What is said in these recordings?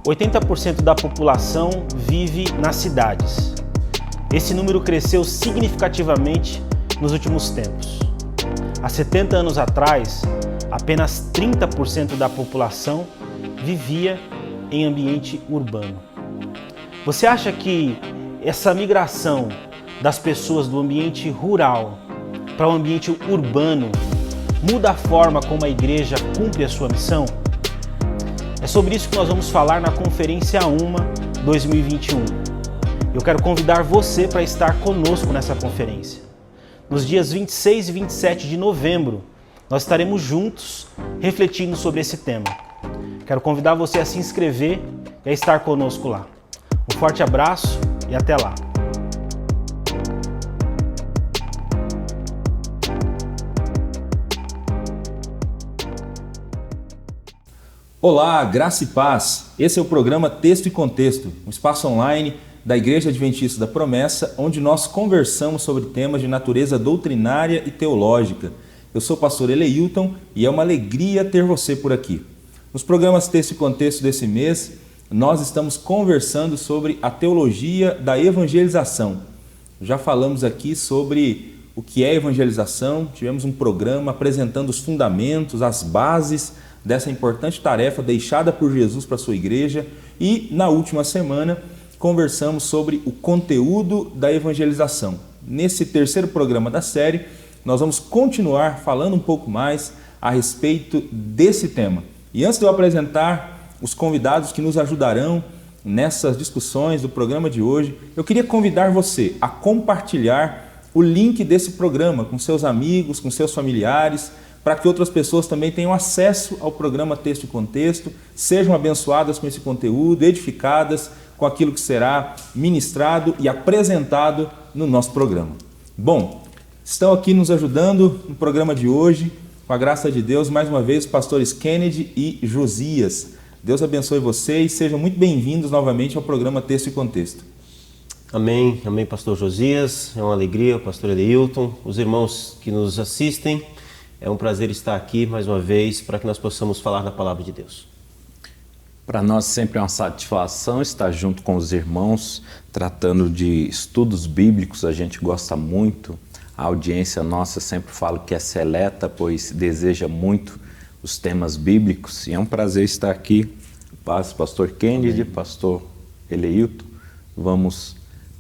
80% da população vive nas cidades. Esse número cresceu significativamente nos últimos tempos. Há 70 anos atrás, apenas 30% da população vivia em ambiente urbano. Você acha que essa migração das pessoas do ambiente rural para o ambiente urbano muda a forma como a igreja cumpre a sua missão? É sobre isso que nós vamos falar na Conferência UMA 2021. Eu quero convidar você para estar conosco nessa conferência. Nos dias 26 e 27 de novembro, nós estaremos juntos refletindo sobre esse tema. Quero convidar você a se inscrever e a estar conosco lá. Um forte abraço e até lá! Olá, graça e paz. Esse é o programa Texto e Contexto, um espaço online da Igreja Adventista da Promessa, onde nós conversamos sobre temas de natureza doutrinária e teológica. Eu sou o pastor Eleilton e é uma alegria ter você por aqui. Nos programas Texto e Contexto desse mês, nós estamos conversando sobre a teologia da evangelização. Já falamos aqui sobre o que é evangelização, tivemos um programa apresentando os fundamentos, as bases dessa importante tarefa deixada por Jesus para a sua igreja e, na última semana, conversamos sobre o conteúdo da evangelização. Nesse terceiro programa da série, nós vamos continuar falando um pouco mais a respeito desse tema. E antes de eu apresentar os convidados que nos ajudarão nessas discussões do programa de hoje, eu queria convidar você a compartilhar o link desse programa com seus amigos, com seus familiares, para que outras pessoas também tenham acesso ao programa Texto e Contexto, sejam abençoadas com esse conteúdo, edificadas com aquilo que será ministrado e apresentado no nosso programa. Bom, estão aqui nos ajudando no programa de hoje, com a graça de Deus, mais uma vez, os pastores Kennedy e Josias. Deus abençoe vocês, sejam muito bem-vindos novamente ao programa Texto e Contexto. Amém, amém, pastor Josias, é uma alegria, pastor Eleilton, os irmãos que nos assistem. É um prazer estar aqui mais uma vez para que nós possamos falar da palavra de Deus. Para nós sempre é uma satisfação estar junto com os irmãos, tratando de estudos bíblicos, a gente gosta muito. A audiência nossa sempre fala que é seleta, pois deseja muito os temas bíblicos. E é um prazer estar aqui. Paz, pastor Kennedy, pastor Eleilton. Vamos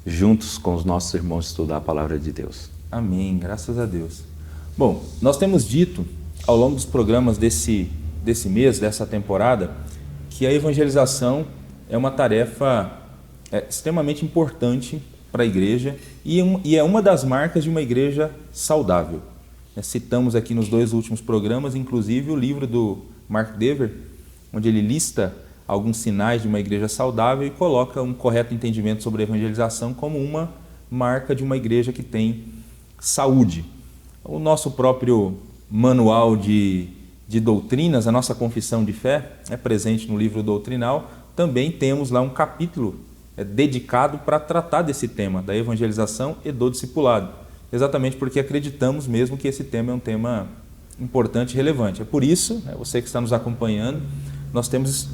juntos com os nossos irmãos estudar a palavra de Deus. Amém, graças a Deus. Bom, nós temos dito ao longo dos programas desse mês, dessa temporada, que a evangelização é uma tarefa extremamente importante para a igreja e é uma das marcas de uma igreja saudável. Citamos aqui nos dois últimos programas, inclusive, o livro do Mark Dever, onde ele lista alguns sinais de uma igreja saudável e coloca um correto entendimento sobre a evangelização como uma marca de uma igreja que tem saúde. O nosso próprio manual de doutrinas, a nossa confissão de fé, é presente no livro doutrinal. Também temos lá um capítulo dedicado para tratar desse tema, da evangelização e do discipulado. Exatamente porque acreditamos mesmo que esse tema é um tema importante e relevante. É por isso, você que está nos acompanhando, nós temos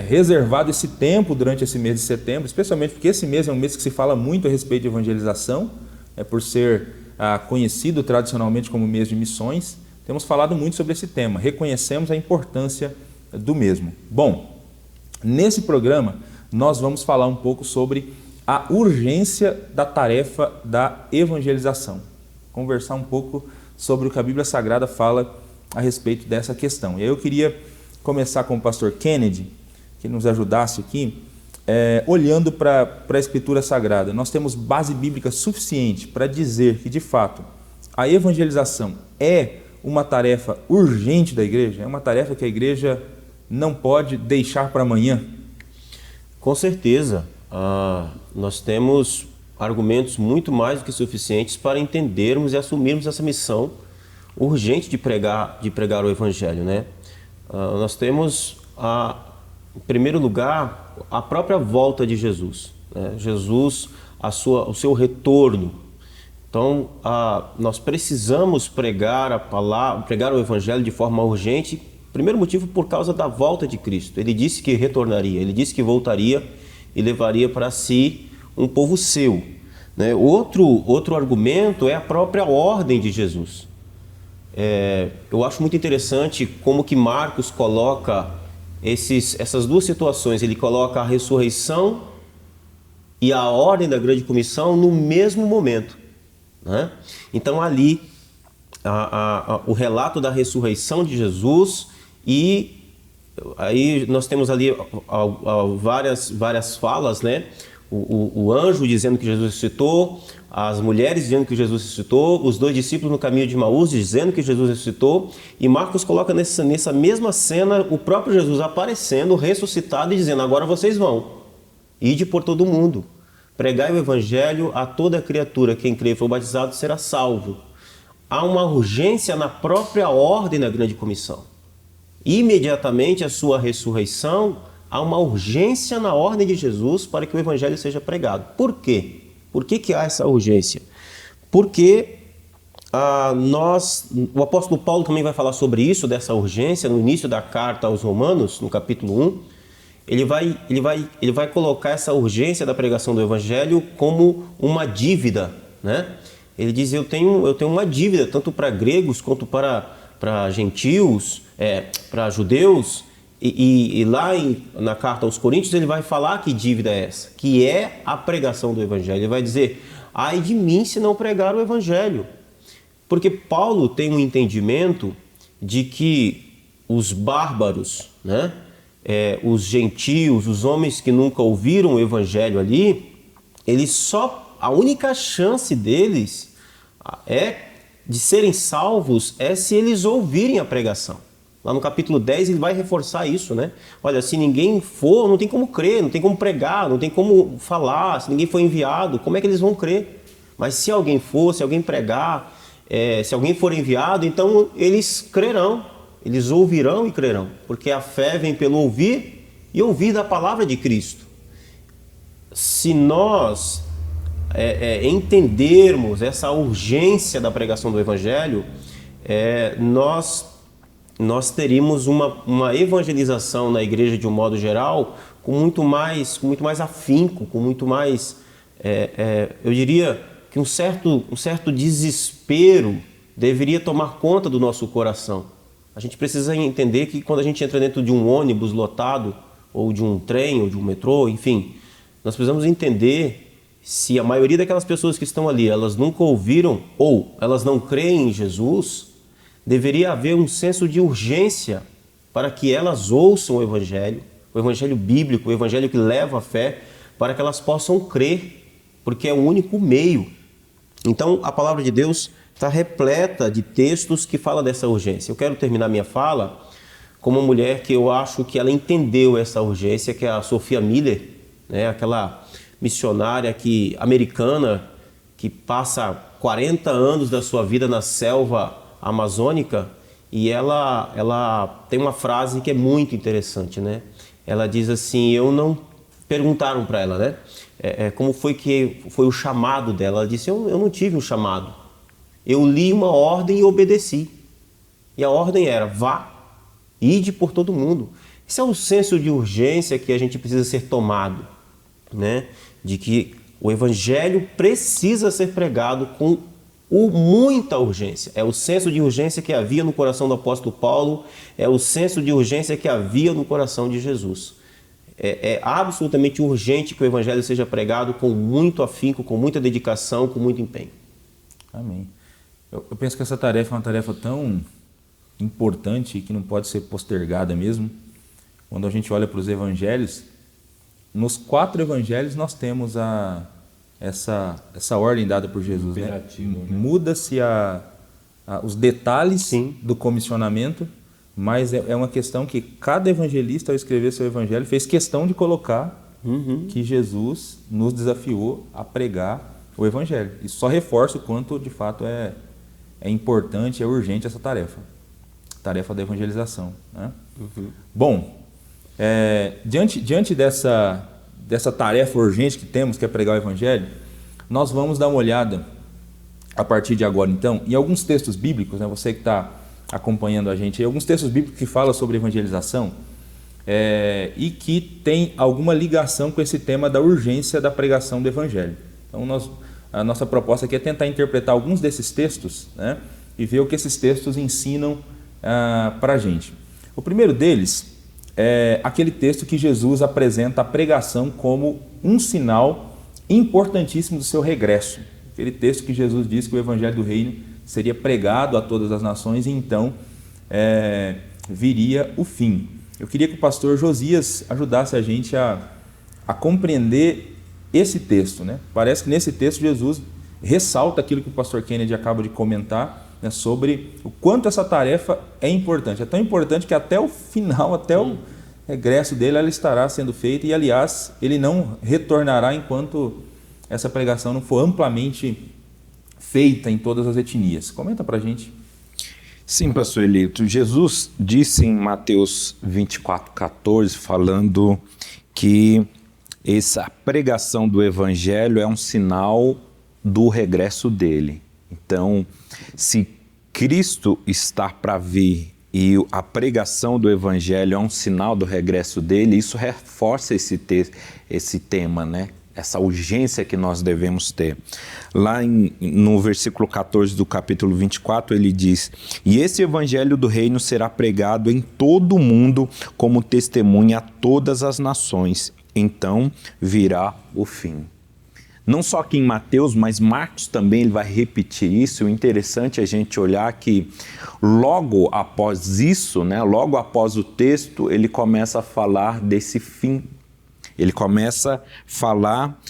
reservado esse tempo durante esse mês de setembro, especialmente porque esse mês é um mês que se fala muito a respeito de evangelização, por ser conhecido tradicionalmente como mês de missões. Temos falado muito sobre esse tema, reconhecemos a importância do mesmo. Bom, nesse programa nós vamos falar um pouco sobre a urgência da tarefa da evangelização, conversar um pouco sobre o que a Bíblia Sagrada fala a respeito dessa questão. E aí eu queria começar com o pastor Kennedy, que nos ajudasse aqui, olhando para a Escritura Sagrada. Nós temos base bíblica suficiente para dizer que, de fato, a evangelização é uma tarefa urgente da igreja, é uma tarefa que a igreja não pode deixar para amanhã? Com certeza, nós temos argumentos muito mais do que suficientes para entendermos e assumirmos essa missão urgente de pregar o Evangelho, né? Nós temos, em primeiro lugar, a própria volta de Jesus, né? Jesus, o seu retorno. Então, nós precisamos pregar a palavra, pregar o Evangelho de forma urgente, primeiro motivo, por causa da volta de Cristo. Ele disse que retornaria, ele disse que voltaria e levaria para si um povo seu. Né? Outro argumento é a própria ordem de Jesus. Eu acho muito interessante como que Marcos coloca essas duas situações. Ele coloca a ressurreição e a ordem da grande comissão no mesmo momento. Né? Então ali o relato da ressurreição de Jesus, e aí nós temos ali várias falas, né? O anjo dizendo que Jesus ressuscitou, as mulheres dizendo que Jesus ressuscitou, os 2 discípulos no caminho de Emaús dizendo que Jesus ressuscitou, e Marcos coloca nessa mesma cena o próprio Jesus aparecendo, ressuscitado e dizendo: agora vocês vão, ide por todo o mundo, pregai o evangelho a toda criatura, quem crê e for batizado será salvo. Há uma urgência na própria ordem da grande comissão. Imediatamente a sua ressurreição, há uma urgência na ordem de Jesus para que o evangelho seja pregado. Por quê? Por que há essa urgência? Porque o apóstolo Paulo também vai falar sobre isso, dessa urgência, no início da carta aos Romanos, no capítulo 1. Ele vai colocar essa urgência da pregação do evangelho como uma dívida, né? Ele diz: eu tenho uma dívida tanto para gregos quanto para gentios, para judeus. E lá na carta aos Coríntios ele vai falar que dívida é essa, que é a pregação do evangelho. Ele vai dizer: ai de mim se não pregar o evangelho. Porque Paulo tem um entendimento de que os bárbaros, né, os gentios, os homens que nunca ouviram o evangelho ali, a única chance deles de serem salvos é se eles ouvirem a pregação. Lá no capítulo 10 ele vai reforçar isso, né? Olha, se ninguém for, não tem como crer, não tem como pregar, não tem como falar. Se ninguém for enviado, como é que eles vão crer? Mas se alguém for, se alguém pregar, se alguém for enviado, então eles crerão, eles ouvirão e crerão. Porque a fé vem pelo ouvir e ouvir da palavra de Cristo. Se nós entendermos essa urgência da pregação do evangelho, nós teríamos uma evangelização na igreja de um modo geral com muito mais afinco, com muito mais, eu diria que um certo desespero deveria tomar conta do nosso coração. A gente precisa entender que quando a gente entra dentro de um ônibus lotado, ou de um trem, ou de um metrô, enfim, nós precisamos entender se a maioria daquelas pessoas que estão ali, elas nunca ouviram ou elas não creem em Jesus, deveria haver um senso de urgência para que elas ouçam o evangelho bíblico, o evangelho que leva à fé, para que elas possam crer, porque é o único meio. Então, a palavra de Deus está repleta de textos que falam dessa urgência. Eu quero terminar minha fala com uma mulher que eu acho que ela entendeu essa urgência, que é a Sophia Miller, né? Aquela missionária americana que passa 40 anos da sua vida na selva amazônica, e ela tem uma frase que é muito interessante, né? Ela diz assim: perguntaram para ela, né? Como foi o chamado dela? Ela disse: eu não tive um chamado, eu li uma ordem e obedeci, e a ordem era: vá, ide por todo mundo. Esse é um senso de urgência que a gente precisa ser tomado, né? De que o evangelho precisa ser pregado com muita urgência. É o senso de urgência que havia no coração do apóstolo Paulo, é o senso de urgência que havia no coração de Jesus. É absolutamente urgente que o evangelho seja pregado com muito afinco, com muita dedicação, com muito empenho. Amém. Eu penso que essa tarefa é uma tarefa tão importante que não pode ser postergada mesmo. Quando a gente olha para os evangelhos, nos 4 evangelhos nós temos essa ordem dada por Jesus, né? Muda-se os detalhes Sim. do comissionamento, mas é uma questão que cada evangelista, ao escrever seu evangelho, fez questão de colocar que Jesus nos desafiou a pregar o evangelho. Isso só reforça o quanto de fato é importante, é urgente essa tarefa da evangelização, né? Bom, diante dessa tarefa urgente que temos, que é pregar o evangelho, nós vamos dar uma olhada a partir de agora, então, em alguns textos bíblicos, né? Você que está acompanhando a gente, alguns textos bíblicos que falam sobre evangelização e que tem alguma ligação com esse tema da urgência da pregação do evangelho. Então, a nossa proposta aqui é tentar interpretar alguns desses textos, né, e ver o que esses textos ensinam para a gente. O primeiro deles é aquele texto que Jesus apresenta a pregação como um sinal importantíssimo do seu regresso. Aquele texto que Jesus diz que o evangelho do reino seria pregado a todas as nações e então viria o fim. Eu queria que o pastor Josias ajudasse a gente a compreender esse texto, né? Parece que nesse texto Jesus ressalta aquilo que o pastor Kennedy acaba de comentar, né, sobre o quanto essa tarefa é importante. É tão importante que até o final, até o regresso dele, ela estará sendo feita e, aliás, ele não retornará enquanto essa pregação não for amplamente feita em todas as etnias. Comenta para a gente. Sim, pastor Elito. Jesus disse em Mateus 24:14, falando que essa pregação do evangelho é um sinal do regresso dele. Então, se Cristo está para vir e a pregação do evangelho é um sinal do regresso dele, isso reforça esse tema, né? Essa urgência que nós devemos ter. Lá no versículo 14 do capítulo 24, ele diz: e esse evangelho do reino será pregado em todo o mundo como testemunha a todas as nações. Então virá o fim. Não só aqui em Mateus, mas Marcos também ele vai repetir isso. O interessante é a gente olhar que logo após isso, né, logo após o texto, ele começa a falar desse fim. Ele começa a falar,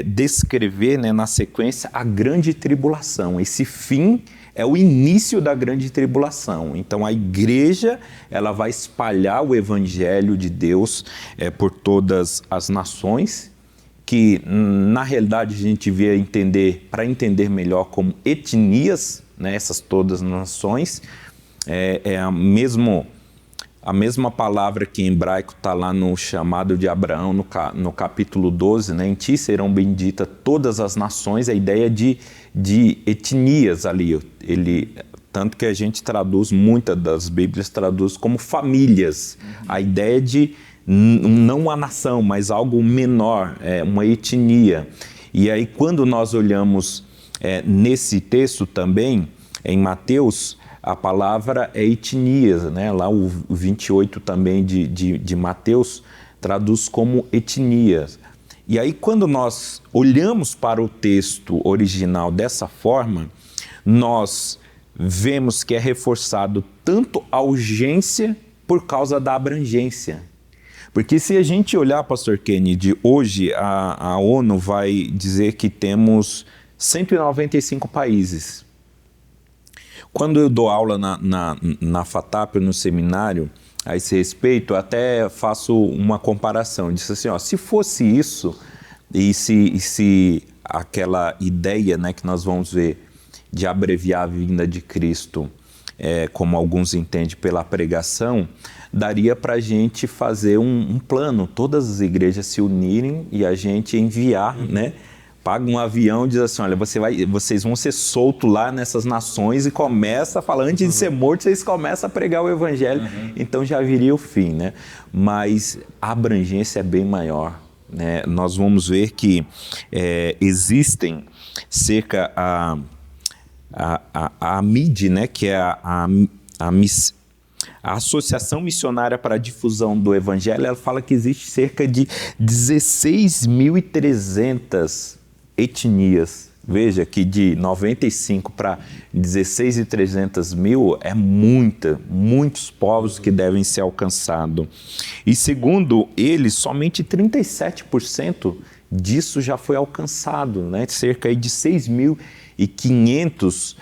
descrever, né, na sequência a grande tribulação. Esse fim é o início da grande tribulação. Então a igreja ela vai espalhar o evangelho de Deus por todas as nações, que na realidade a gente devia entender, para entender melhor, como etnias, né, essas todas as nações. A mesma palavra que em hebraico está lá no chamado de Abraão, no capítulo 12, né? Em ti serão benditas todas as nações, a ideia de etnias ali. Tanto que a gente traduz, muitas das Bíblias traduz como famílias. A ideia de não uma nação, mas algo menor, uma etnia. E aí quando nós olhamos nesse texto também, em Mateus, a palavra é etnias, né? Lá o 28 também de Mateus traduz como etnias. E aí quando nós olhamos para o texto original dessa forma, nós vemos que é reforçado tanto a urgência por causa da abrangência. Porque se a gente olhar, pastor Kennedy, hoje a ONU vai dizer que temos 195 países. Quando eu dou aula na FATAP, no seminário, a esse respeito, eu até faço uma comparação. Diz assim, se fosse isso, e se aquela ideia, né, que nós vamos ver de abreviar a vinda de Cristo, como alguns entendem pela pregação, daria para a gente fazer um plano, todas as igrejas se unirem e a gente enviar, né? Paga um avião e diz assim, olha, vocês vão ser soltos lá nessas nações e começa a falar, antes de ser morto, vocês começam a pregar o evangelho, então já viria o fim, né? Mas a abrangência é bem maior, né? Nós vamos ver que existem cerca a MID, né, que é a Associação Missionária para a Difusão do Evangelho, ela fala que existe cerca de 16.300 etnias. Veja que de 95 para 16.300 mil é muitos povos que devem ser alcançados. E segundo eles, somente 37% disso já foi alcançado, né? Cerca de 6.500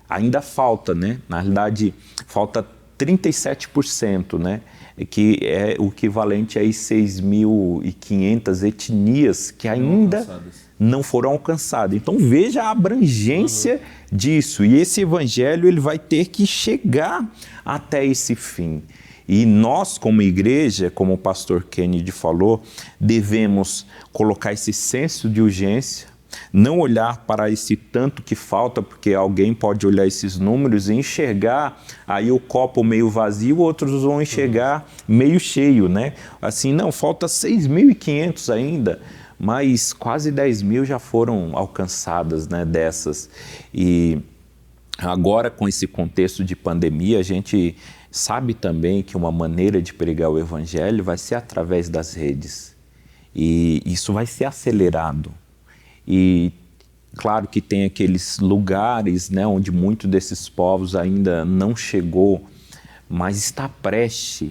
ainda falta, né? Na realidade, falta 37%, né? Que é o equivalente a 6.500 etnias que ainda não foram alcançadas. Então veja a abrangência disso. E esse evangelho ele vai ter que chegar até esse fim. E nós, como igreja, como o pastor Kennedy falou, devemos colocar esse senso de urgência, não olhar para esse tanto que falta, porque alguém pode olhar esses números e enxergar aí o copo meio vazio, outros vão enxergar meio cheio, né? Assim, não, falta 6.500 ainda, mas quase 10.000 já foram alcançadas, né, dessas. E agora, com esse contexto de pandemia, a gente sabe também que uma maneira de pregar o Evangelho vai ser através das redes. E isso vai ser acelerado. E claro que tem aqueles lugares, né, onde muitos desses povos ainda não chegou, mas está prestes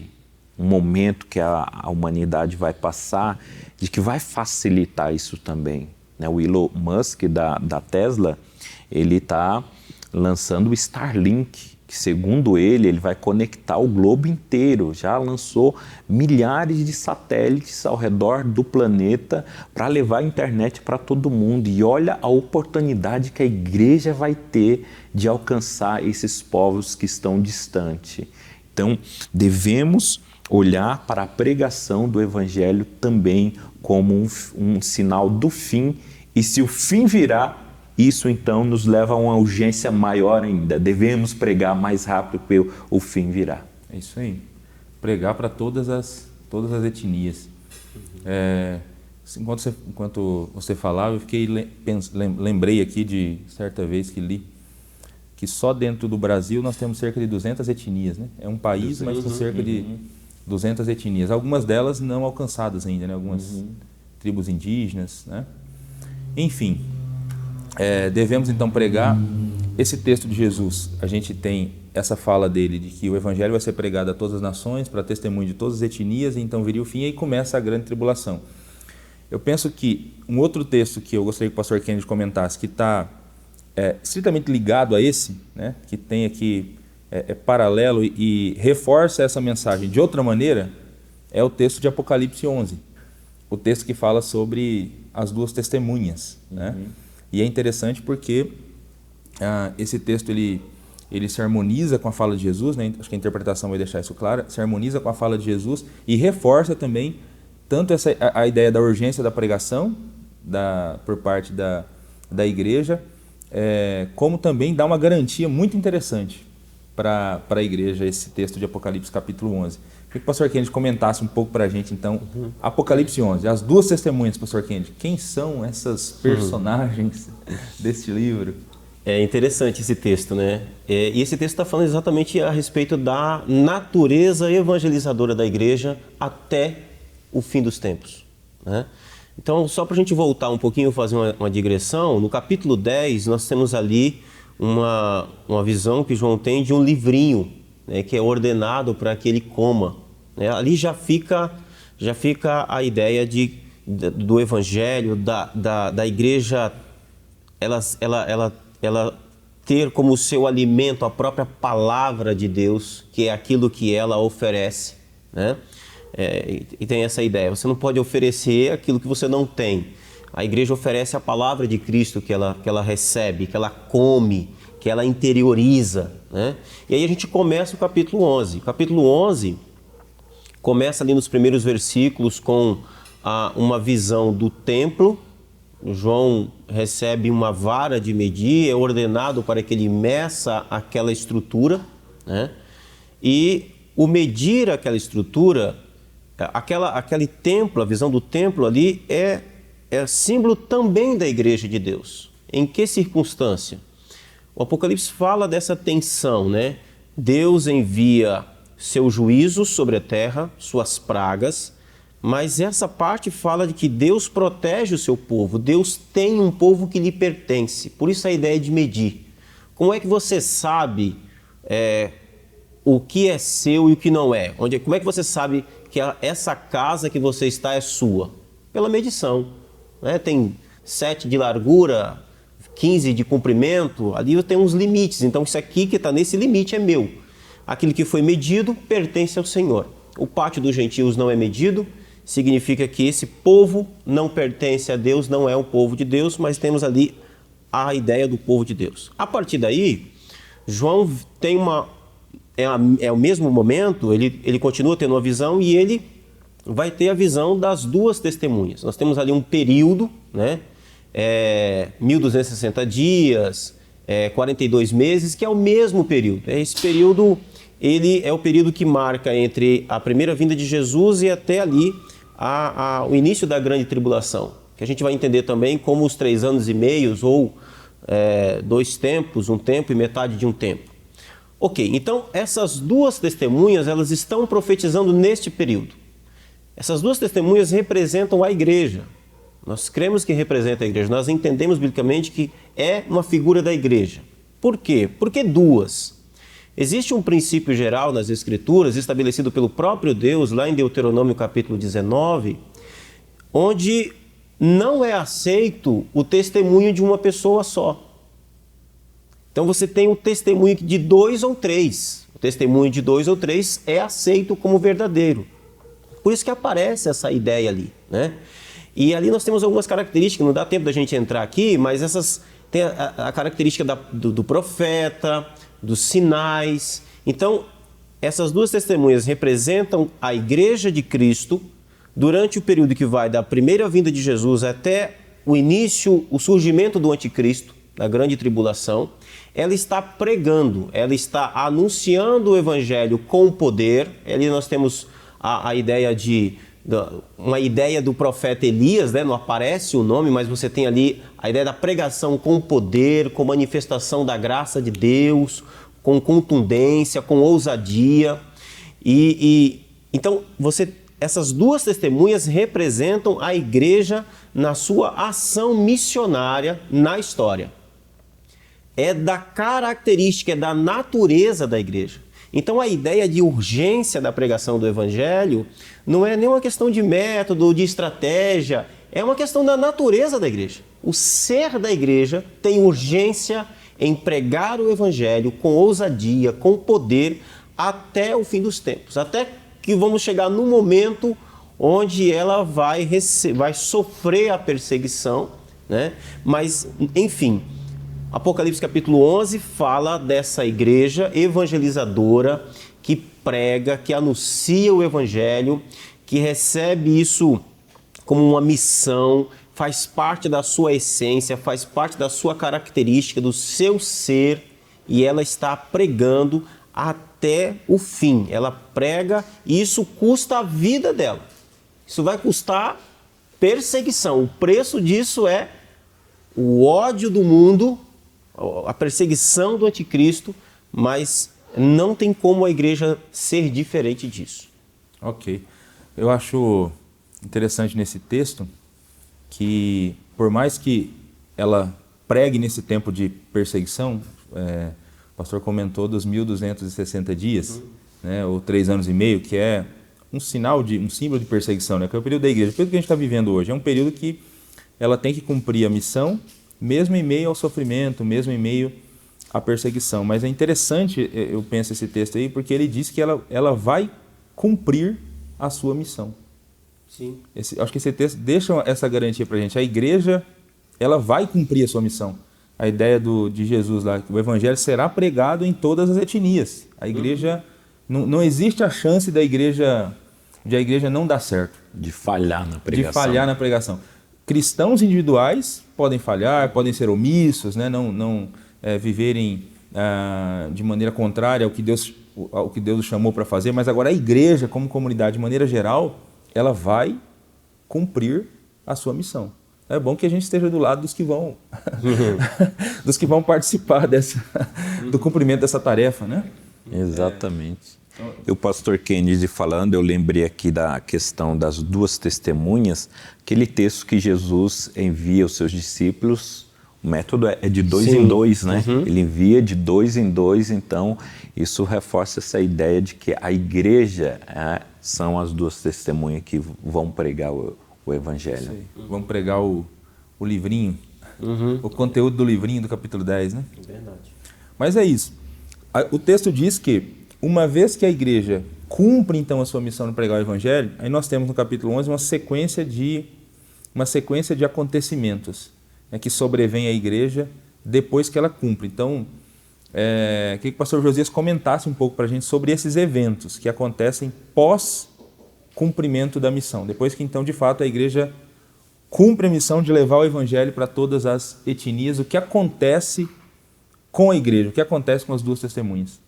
um momento que a humanidade vai passar, de que vai facilitar isso também, né? O Elon Musk da Tesla, ele está lançando o Starlink, que segundo ele vai conectar o globo inteiro. Já lançou milhares de satélites ao redor do planeta para levar a internet para todo mundo. E olha a oportunidade que a igreja vai ter de alcançar esses povos que estão distantes. Então, devemos olhar para a pregação do Evangelho também como um sinal do fim, e se o fim virá, isso então nos leva a uma urgência maior ainda. Devemos pregar mais rápido que o fim virá. É isso aí. Pregar para todas as etnias. Enquanto você falava, eu lembrei aqui de certa vez que li que só dentro do Brasil nós temos cerca de 200 etnias, né? É um país, mas com cerca de 200 etnias. Algumas delas não alcançadas ainda, né? Algumas tribos indígenas, né? Enfim, devemos então pregar esse texto de Jesus. A gente tem essa fala dele de que o Evangelho vai ser pregado a todas as nações, para testemunho de todas as etnias, e então viria o fim, e aí começa a grande tribulação. Eu penso que um outro texto que eu gostaria que o pastor Kennedy comentasse, que está estritamente ligado a esse, né, que tem aqui, paralelo e reforça essa mensagem de outra maneira, é o texto de Apocalipse 11. O texto que fala sobre as duas testemunhas, né? E é interessante porque esse texto ele se harmoniza com a fala de Jesus, né? Acho que a interpretação vai deixar isso claro, se harmoniza com a fala de Jesus e reforça também tanto a ideia da urgência da pregação por parte da igreja, como também dá uma garantia muito interessante para a igreja esse texto de Apocalipse capítulo 11. Queria que o pastor Kennedy comentasse um pouco para a gente, então, Apocalipse 11, as duas testemunhas, pastor Kennedy. Quem são essas personagens deste livro? É interessante esse texto, né? E esse texto está falando exatamente a respeito da natureza evangelizadora da igreja até o fim dos tempos, né? Então, só para a gente voltar um pouquinho, fazer uma digressão, no capítulo 10 nós temos ali uma visão que João tem de um livrinho, né, que é ordenado para que ele coma, né? Ali já fica a ideia do evangelho, da igreja, ela ter como seu alimento a própria palavra de Deus, que é aquilo que ela oferece, né? E tem essa ideia, você não pode oferecer aquilo que você não tem. A igreja oferece a palavra de Cristo que ela recebe, que ela come, que ela interioriza, né? E aí a gente começa o capítulo 11. O capítulo 11 começa ali nos primeiros versículos com uma visão do templo. João recebe uma vara de medir, é ordenado para que ele meça aquela estrutura, né? E o medir aquela estrutura, aquele templo, a visão do templo ali é símbolo também da igreja de Deus. Em que circunstância? O Apocalipse fala dessa tensão, né? Deus envia seu juízo sobre a terra, suas pragas, mas essa parte fala de que Deus protege o seu povo, Deus tem um povo que lhe pertence. Por isso a ideia de medir. Como é que você sabe o que é seu e o que não é? Como é que você sabe que essa casa que você está é sua? Pela medição, né? Tem 7 de largura, 15 de comprimento, ali tem uns limites. Então isso aqui que está nesse limite é meu. Aquilo que foi medido pertence ao Senhor. O pátio dos gentios não é medido, significa que esse povo não pertence a Deus, não é o povo de Deus, mas temos ali a ideia do povo de Deus. A partir daí, João tem o mesmo momento, ele continua tendo uma visão e ele vai ter a visão das duas testemunhas. Nós temos ali um período, né, 1260 dias, 42 meses, que é o mesmo período. Esse período, ele é o período que marca entre a primeira vinda de Jesus e até ali o início da grande tribulação, que a gente vai entender também como os 3 anos e meio ou 2 tempos, um tempo e metade de um tempo. Ok, então essas duas testemunhas, elas estão profetizando neste período. Essas duas testemunhas representam a igreja. Nós cremos que representa a igreja, nós entendemos biblicamente que é uma figura da igreja. Por quê? Porque duas. Existe um princípio geral nas Escrituras, estabelecido pelo próprio Deus, lá em Deuteronômio capítulo 19, onde não é aceito o testemunho de uma pessoa só. Então você tem o testemunho de 2 ou 3. O testemunho de 2 ou 3 é aceito como verdadeiro. Por isso que aparece essa ideia ali, né? E ali nós temos algumas características, não dá tempo da gente entrar aqui, mas essas tem a característica do profeta, dos sinais. Então, essas duas testemunhas representam a igreja de Cristo durante o período que vai da primeira vinda de Jesus até o início, o surgimento do anticristo, da grande tribulação. Ela está pregando, ela está anunciando o evangelho com poder. Ali nós temos a ideia uma ideia do profeta Elias, né? Não aparece o nome, mas você tem ali a ideia da pregação com poder, com manifestação da graça de Deus, com contundência, com ousadia. Então, essas duas testemunhas representam a igreja na sua ação missionária na história. É da característica, é da natureza da igreja. Então a ideia de urgência da pregação do evangelho não é nem uma questão de método, de estratégia, é uma questão da natureza da igreja. O ser da igreja tem urgência em pregar o evangelho com ousadia, com poder, até o fim dos tempos, até que vamos chegar no momento onde ela vai sofrer a perseguição, né? Mas, enfim, Apocalipse capítulo 11 fala dessa igreja evangelizadora que prega, que anuncia o evangelho, que recebe isso como uma missão, faz parte da sua essência, faz parte da sua característica, do seu ser, e ela está pregando até o fim. Ela prega e isso custa a vida dela. Isso vai custar perseguição. O preço disso é o ódio do mundo, a perseguição do anticristo, mas não tem como a igreja ser diferente disso. Ok. Eu acho interessante nesse texto que, por mais que ela pregue nesse tempo de perseguição, o pastor comentou dos 1260 dias, né, ou 3 anos e meio, que é um símbolo de perseguição, né, que é o período da igreja. O período que a gente está vivendo hoje é um período que ela tem que cumprir a missão, mesmo em meio ao sofrimento, mesmo em meio à perseguição. Mas é interessante, eu penso, esse texto aí, porque ele diz que ela vai cumprir a sua missão. Sim. Acho que esse texto deixa essa garantia para a gente. A igreja, ela vai cumprir a sua missão. A ideia de Jesus lá, que o evangelho será pregado em todas as etnias. A igreja, não existe a chance de a igreja não dar certo. De falhar na pregação. De falhar na pregação. Cristãos individuais podem falhar, podem ser omissos, né? não viverem de maneira contrária ao que Deus os chamou para fazer, mas agora a igreja, como comunidade, de maneira geral, ela vai cumprir a sua missão. É bom que a gente esteja do lado dos que vão, dos que vão participar do cumprimento dessa tarefa, né? Exatamente. E o pastor Kennedy falando, eu lembrei aqui da questão das duas testemunhas, aquele texto que Jesus envia os seus discípulos, o método é de 2 em 2, né? Ele envia de 2 em 2, então isso reforça essa ideia de que a igreja são as duas testemunhas que vão pregar o evangelho. Vão pregar o livrinho, o conteúdo do livrinho do capítulo 10, né? Verdade. Mas é isso. O texto diz que uma vez que a igreja cumpre então a sua missão de pregar o evangelho, aí nós temos no capítulo 11 uma sequência de acontecimentos, né, que sobrevém à igreja depois que ela cumpre. Então, queria que o pastor Josias comentasse um pouco para a gente sobre esses eventos que acontecem pós cumprimento da missão, depois que então de fato a igreja cumpre a missão de levar o evangelho para todas as etnias. O que acontece com a igreja? O que acontece com as duas testemunhas?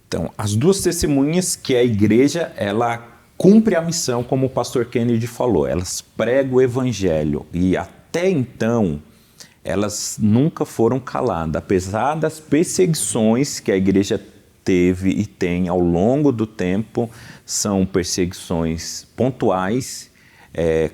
Então, as duas testemunhas, que é a igreja, ela cumpre a missão, como o pastor Kennedy falou. Elas pregam o evangelho e até então elas nunca foram caladas, apesar das perseguições que a igreja teve e tem ao longo do tempo. São perseguições pontuais,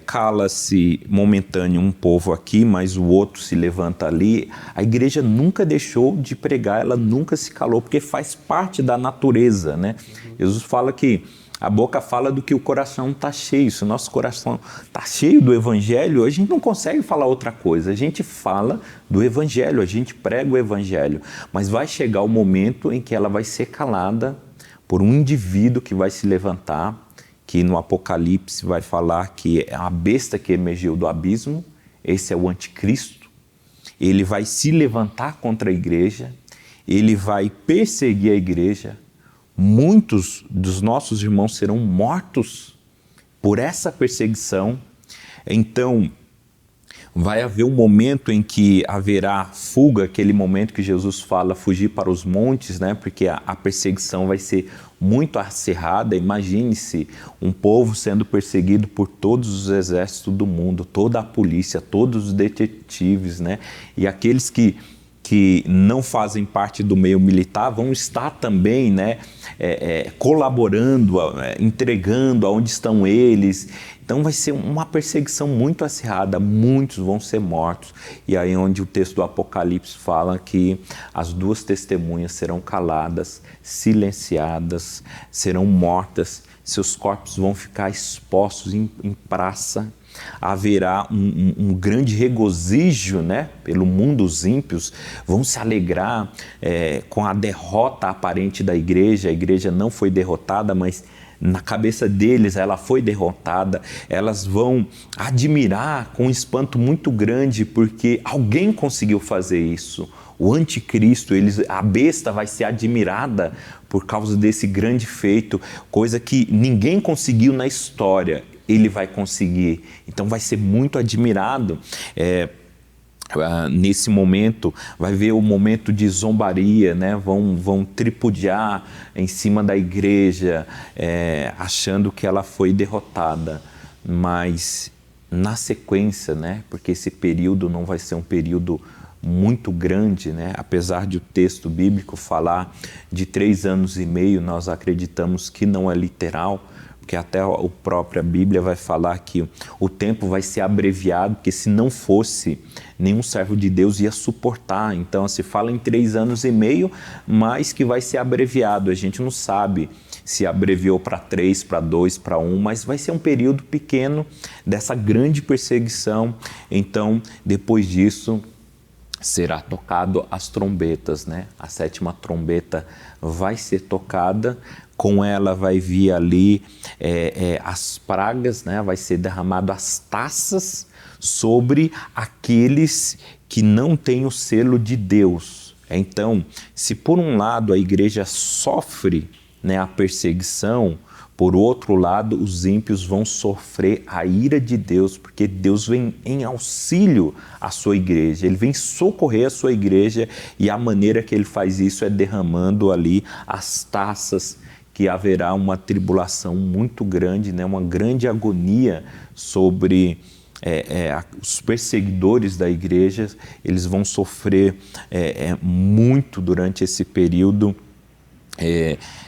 cala-se momentâneo um povo aqui, mas o outro se levanta ali. A igreja nunca deixou de pregar, ela nunca se calou, porque faz parte da natureza, né? Jesus fala que a boca fala do que o coração está cheio. Se o nosso coração está cheio do evangelho, a gente não consegue falar outra coisa. A gente fala do evangelho, a gente prega o evangelho, mas vai chegar o momento em que ela vai ser calada por um indivíduo que vai se levantar, que no Apocalipse vai falar que é a besta que emergiu do abismo. Esse é o anticristo. Ele vai se levantar contra a igreja, ele vai perseguir a igreja. Muitos dos nossos irmãos serão mortos por essa perseguição. Então, vai haver um momento em que haverá fuga, aquele momento que Jesus fala fugir para os montes, né? Porque a perseguição vai ser muito acirrada. Imagine-se um povo sendo perseguido por todos os exércitos do mundo, toda a polícia, todos os detetives, né? E aqueles que não fazem parte do meio militar vão estar também, né, colaborando, entregando aonde estão eles. Então vai ser uma perseguição muito acirrada, muitos vão ser mortos. E aí onde o texto do Apocalipse fala que as duas testemunhas serão caladas, silenciadas, serão mortas, seus corpos vão ficar expostos em praça. Haverá um grande regozijo, né? Pelo mundo. Os ímpios vão se alegrar com a derrota aparente da igreja. A igreja não foi derrotada, mas na cabeça deles ela foi derrotada. Elas vão admirar com um espanto muito grande, porque alguém conseguiu fazer isso. O anticristo, a besta vai ser admirada por causa desse grande feito, coisa que ninguém conseguiu na história. Ele vai conseguir, então vai ser muito admirado. Nesse momento, vai ver o momento de zombaria, né? Vão tripudiar em cima da igreja, achando que ela foi derrotada. Mas na sequência, né? Porque esse período não vai ser um período muito grande, né? Apesar de o texto bíblico falar de 3 anos e meio, nós acreditamos que não é literal, porque até a própria Bíblia vai falar que o tempo vai ser abreviado, porque se não fosse, nenhum servo de Deus ia suportar. Então se fala em 3 anos e meio, mas que vai ser abreviado. A gente não sabe se abreviou para 3, para 2, para 1, mas vai ser um período pequeno dessa grande perseguição. Então, depois disso, será tocado as trombetas, né? A 7ª trombeta vai ser tocada, com ela vai vir ali as pragas, né? Vai ser derramado as taças sobre aqueles que não têm o selo de Deus. Então, se por um lado a igreja sofre, né, a perseguição, por outro lado, os ímpios vão sofrer a ira de Deus, porque Deus vem em auxílio à sua igreja, Ele vem socorrer a sua igreja, e a maneira que Ele faz isso é derramando ali as taças, que haverá uma tribulação muito grande, né? Uma grande agonia sobre os perseguidores da igreja. Eles vão sofrer muito durante esse período.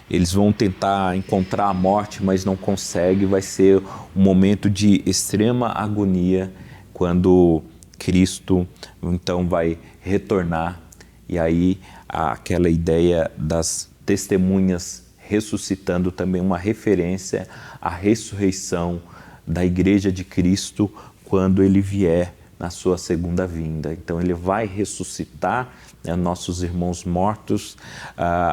Eles vão tentar encontrar a morte, mas não conseguem. Vai ser um momento de extrema agonia, quando Cristo então vai retornar. E aí aquela ideia das testemunhas ressuscitando, também uma referência à ressurreição da igreja de Cristo quando Ele vier na sua segunda vinda. Então Ele vai ressuscitar, né, nossos irmãos mortos.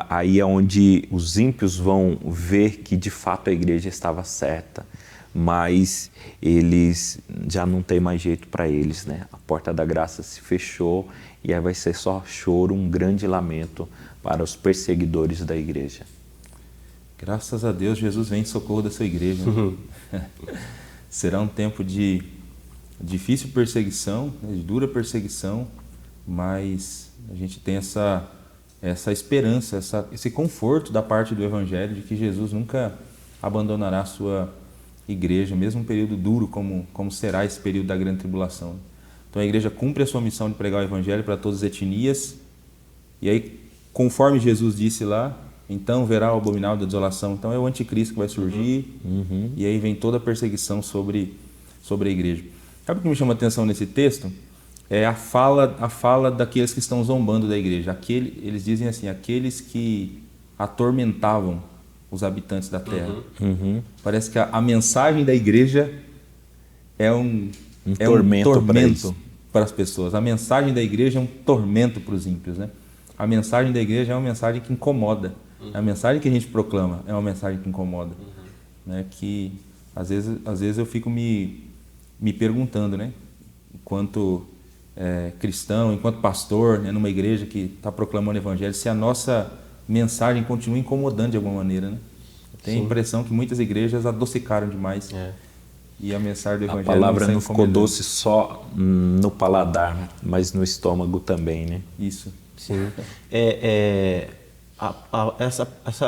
Aí é onde os ímpios vão ver que de fato a igreja estava certa, mas eles já não tem mais jeito para eles, né? A porta da graça se fechou, e aí vai ser só choro, um grande lamento para os perseguidores da igreja. Graças a Deus, Jesus vem em socorro da sua igreja. Será um tempo de difícil perseguição, né, de dura perseguição, mas a gente tem essa esperança, esse conforto da parte do Evangelho de que Jesus nunca abandonará a sua igreja, mesmo um período duro como será esse período da grande tribulação. Então a igreja cumpre a sua missão de pregar o Evangelho para todas as etnias, e aí, conforme Jesus disse lá, então verá o abominável da desolação. Então é o anticristo que vai surgir, e aí vem toda a perseguição sobre a igreja. Sabe o que me chama a atenção nesse texto? É a fala daqueles que estão zombando da igreja. Eles dizem assim, aqueles que atormentavam os habitantes da terra. Parece que a mensagem da igreja é um tormento para as pessoas. A mensagem da igreja é um tormento para os ímpios, né? A mensagem da igreja é uma mensagem que incomoda. A mensagem que a gente proclama é uma mensagem que incomoda. Né? Que às vezes eu fico me perguntando, né? Enquanto cristão, enquanto pastor, né? Numa igreja que está proclamando o evangelho, se a nossa mensagem continua incomodando de alguma maneira, né? Eu tenho a impressão que muitas igrejas adocicaram demais. E a mensagem do evangelho a palavra não ficou ficou doce só no paladar, mas no estômago também, né? Isso. Sim.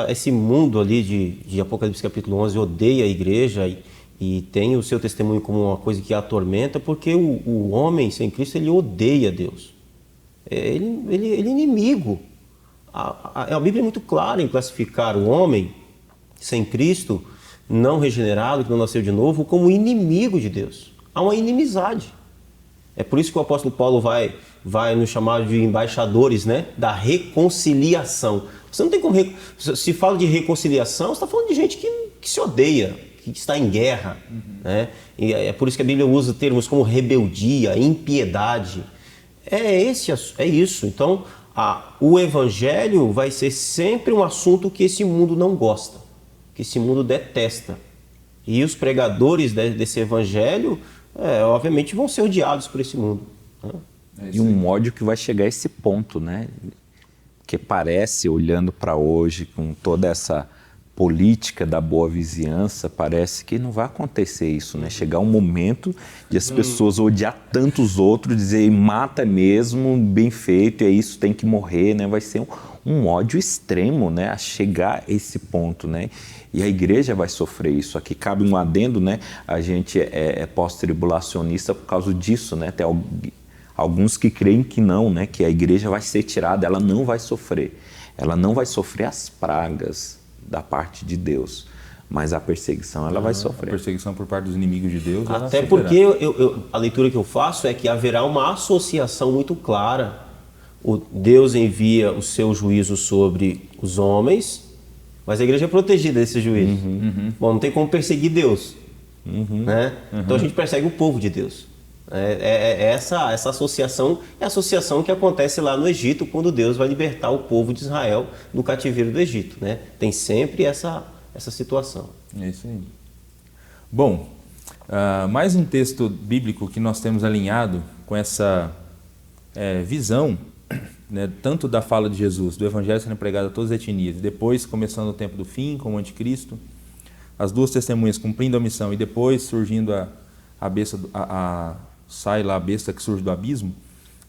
Esse mundo ali de Apocalipse capítulo 11 odeia a igreja e tem o seu testemunho como uma coisa que a atormenta, porque o homem sem Cristo, ele odeia Deus. Ele é inimigo. A Bíblia é muito clara em classificar o homem sem Cristo, não regenerado, que não nasceu de novo, como inimigo de Deus. Há uma inimizade. É por isso que o apóstolo Paulo vai nos chamar de embaixadores, né, da reconciliação. Você não tem como... Se fala de reconciliação, você está falando de gente que se odeia, que está em guerra. Né? E é por isso que a Bíblia usa termos como rebeldia, impiedade. É isso. Então, o evangelho vai ser sempre um assunto que esse mundo não gosta, que esse mundo detesta. E os pregadores desse evangelho, obviamente, vão ser odiados por esse mundo. Né? E um ódio que vai chegar a esse ponto, né? Que parece, olhando para hoje, com toda essa política da boa vizinhança, parece que não vai acontecer isso, né? Chegar um momento de as pessoas odiar tantos outros, dizer mata mesmo, bem feito, é isso, tem que morrer, né? Vai ser um ódio extremo, né? A chegar a esse ponto, né? E a igreja vai sofrer isso. Aqui cabe um adendo, né? A gente é pós-tribulacionista por causa disso, né? Tem alguns que creem que não, né? Que a igreja vai ser tirada, ela não vai sofrer. Ela não vai sofrer as pragas da parte de Deus, mas a perseguição ela vai sofrer. A perseguição por parte dos inimigos de Deus. Até porque a leitura que eu faço é que haverá uma associação muito clara. Deus envia o seu juízo sobre os homens, mas a igreja é protegida desse juízo. Bom, não tem como perseguir Deus. Né? Então a gente persegue o povo de Deus. Essa associação é a associação que acontece lá no Egito, quando Deus vai libertar o povo de Israel do cativeiro do Egito. Né? Tem sempre essa situação. É isso aí. Bom, mais um texto bíblico que nós temos alinhado com essa visão, né, tanto da fala de Jesus, do evangelho sendo pregado a todas as etnias, depois começando o tempo do fim, como o anticristo, as duas testemunhas cumprindo a missão e depois surgindo a besta, sai lá a besta que surge do abismo.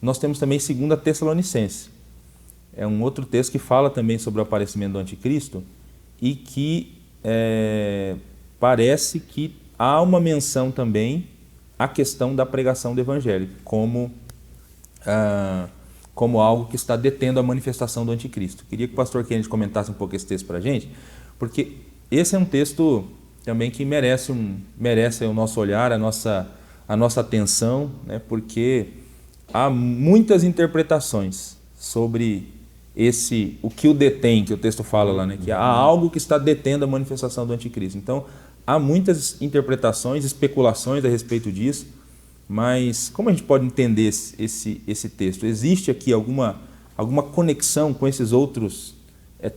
Nós temos também 2 Tessalonicenses. É um outro texto que fala também sobre o aparecimento do anticristo e que parece que há uma menção também à questão da pregação do evangelho como algo que está detendo a manifestação do anticristo. Queria que o pastor Kennedy comentasse um pouco esse texto para a gente, porque esse é um texto também que merece o nosso olhar, a nossa atenção, né? Porque há muitas interpretações sobre o que o detém, que o texto fala lá, né? Que há algo que está detendo a manifestação do anticristo. Então, há muitas interpretações, especulações a respeito disso, mas como a gente pode entender esse texto? Existe aqui alguma conexão com esses outros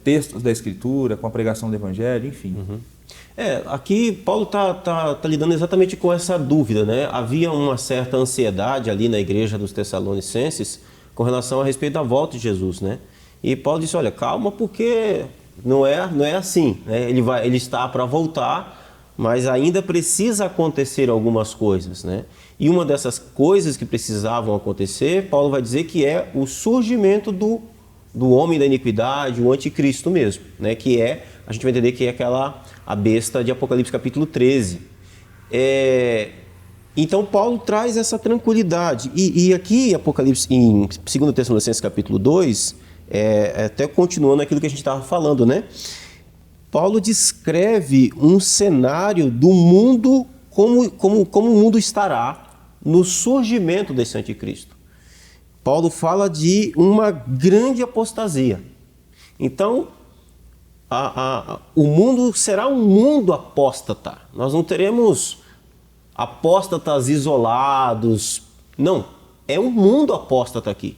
textos da Escritura, com a pregação do Evangelho, enfim? Aqui Paulo está lidando exatamente com essa dúvida, né? Havia uma certa ansiedade ali na igreja dos Tessalonicenses com relação a respeito da volta de Jesus, né? E Paulo disse, olha, calma, porque não é assim, né? Ele está para voltar, mas ainda precisa acontecer algumas coisas, né? E uma dessas coisas que precisavam acontecer, Paulo vai dizer que é o surgimento do homem da iniquidade, o anticristo mesmo, né? Que é, a gente vai entender que é a besta de Apocalipse capítulo 13. Então Paulo traz essa tranquilidade. E aqui, Apocalipse, em 2 Tessalonicenses capítulo 2, até continuando aquilo que a gente estava falando, né? Paulo descreve um cenário do mundo, como o mundo estará no surgimento desse anticristo. Paulo fala de uma grande apostasia. Então, o mundo será um mundo apóstata. Nós não teremos apóstatas isolados. Não, é um mundo apóstata aqui.